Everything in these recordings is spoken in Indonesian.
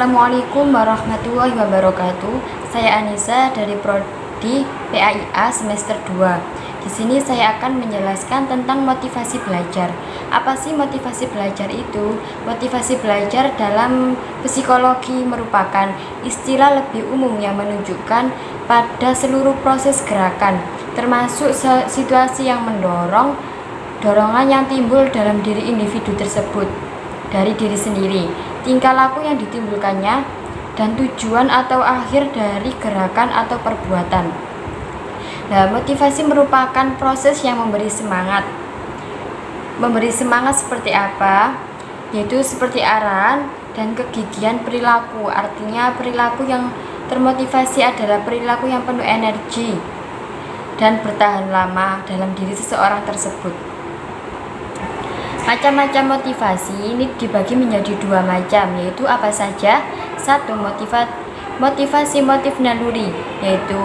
Assalamualaikum warahmatullahi wabarakatuh. Saya Anissa dari Prodi PAIA semester 2. Di sini saya akan menjelaskan tentang motivasi belajar. Apa sih motivasi belajar itu? Motivasi belajar dalam psikologi merupakan istilah lebih umum yang menunjukkan pada seluruh proses gerakan, termasuk situasi yang dorongan yang timbul dalam diri individu tersebut dari diri sendiri, tingkah laku yang ditimbulkannya, dan tujuan atau akhir dari gerakan atau perbuatan. Nah, motivasi merupakan proses yang memberi semangat. Memberi semangat seperti apa? Yaitu seperti arahan dan kegigihan perilaku. Artinya perilaku yang termotivasi adalah perilaku yang penuh energi dan bertahan lama dalam diri seseorang tersebut. Macam-macam motivasi ini dibagi menjadi dua macam, yaitu apa saja? Satu, motivasi motif naluri, yaitu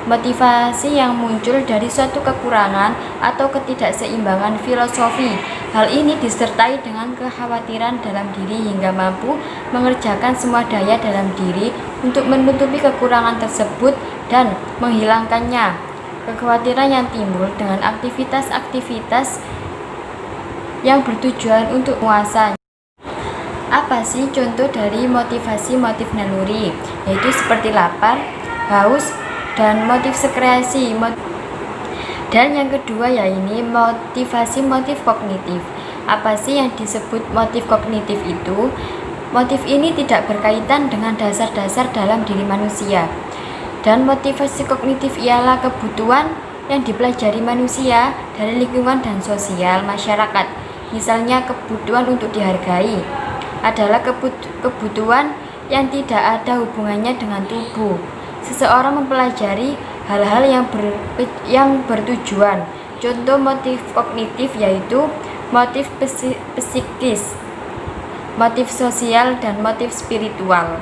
motivasi yang muncul dari suatu kekurangan atau ketidakseimbangan filosofi. Hal ini disertai dengan kekhawatiran dalam diri hingga mampu mengerjakan semua daya dalam diri untuk menutupi kekurangan tersebut dan menghilangkannya. Kekhawatiran yang timbul dengan aktivitas-aktivitas yang bertujuan untuk puasa. Apa sih contoh dari motivasi motif naluri? Yaitu seperti lapar, haus, dan motif sekreasi. Dan yang kedua yaitu motivasi motif kognitif. Apa sih yang disebut motif kognitif itu? Motif ini tidak berkaitan dengan dasar-dasar dalam diri manusia. Dan motivasi kognitif ialah kebutuhan yang dipelajari manusia dari lingkungan dan sosial masyarakat. Misalnya kebutuhan untuk dihargai adalah kebutuhan yang tidak ada hubungannya dengan tubuh. Seseorang mempelajari hal-hal yang bertujuan. Contoh motif kognitif yaitu motif psikis, motif sosial, dan motif spiritual.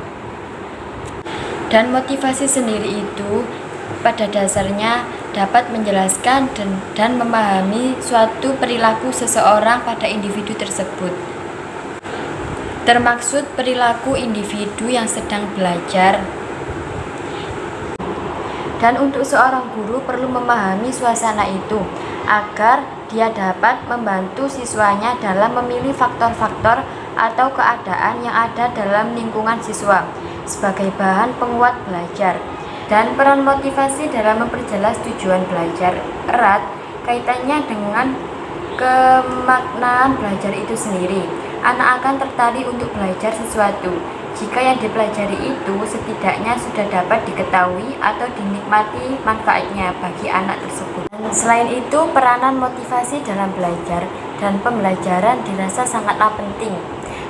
Dan motivasi sendiri itu pada dasarnya dapat menjelaskan dan memahami suatu perilaku seseorang pada individu tersebut. Termaksud perilaku individu yang sedang belajar. Dan untuk seorang guru perlu memahami suasana itu agar dia dapat membantu siswanya dalam memilih faktor-faktor atau keadaan yang ada dalam lingkungan siswa sebagai bahan penguat belajar. Dan peran motivasi dalam memperjelas tujuan belajar erat kaitannya dengan kemaknaan belajar itu sendiri. Anak akan tertarik untuk belajar sesuatu jika yang dipelajari itu setidaknya sudah dapat diketahui atau dinikmati manfaatnya bagi anak tersebut. Dan selain itu, peranan motivasi dalam belajar dan pembelajaran dirasa sangatlah penting.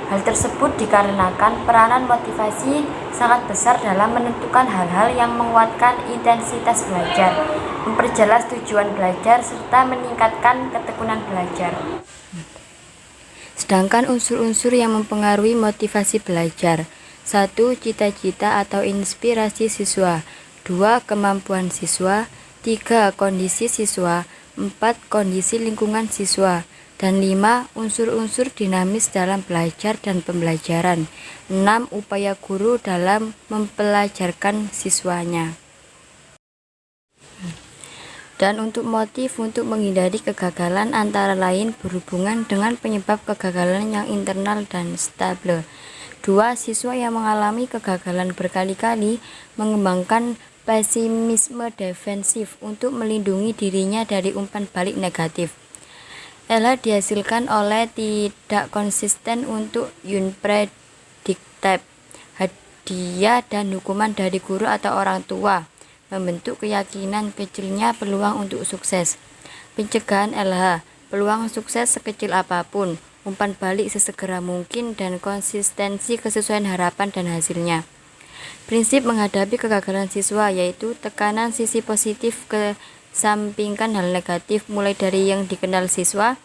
Hal tersebut dikarenakan peranan motivasi sangat besar dalam menentukan hal-hal yang menguatkan intensitas belajar, memperjelas tujuan belajar, serta meningkatkan ketekunan belajar. Sedangkan unsur-unsur yang mempengaruhi motivasi belajar: 1. Cita-cita atau inspirasi siswa, 2. Kemampuan siswa, 3. Kondisi siswa, 4. Kondisi lingkungan siswa, dan 5. Unsur-unsur dinamis dalam belajar dan pembelajaran, 6. Upaya guru dalam mempelajarkan siswanya. Dan untuk motif untuk menghindari kegagalan antara lain berhubungan dengan penyebab kegagalan yang internal dan stable. 2. Siswa yang mengalami kegagalan berkali-kali mengembangkan pesimisme defensif untuk melindungi dirinya dari umpan balik negatif. LH dihasilkan oleh tidak konsisten untuk unpredictable hadiah dan hukuman dari guru atau orang tua, membentuk keyakinan kecilnya peluang untuk sukses. Pencegahan LH, peluang sukses sekecil apapun, umpan balik sesegera mungkin, dan konsistensi kesesuaian harapan dan hasilnya. Prinsip menghadapi kegagalan siswa yaitu tekanan sisi positif, kesampingkan hal negatif mulai dari yang dikenal siswa,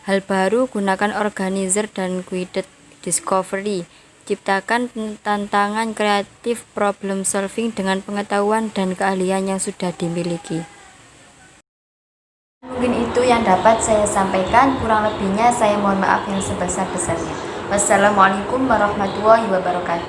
hal baru, gunakan organizer dan guided discovery, ciptakan tantangan kreatif problem solving dengan pengetahuan dan keahlian yang sudah dimiliki. Mungkin itu yang dapat saya sampaikan, kurang lebihnya saya mohon maaf yang sebesar-besarnya. Wassalamualaikum warahmatullahi wabarakatuh.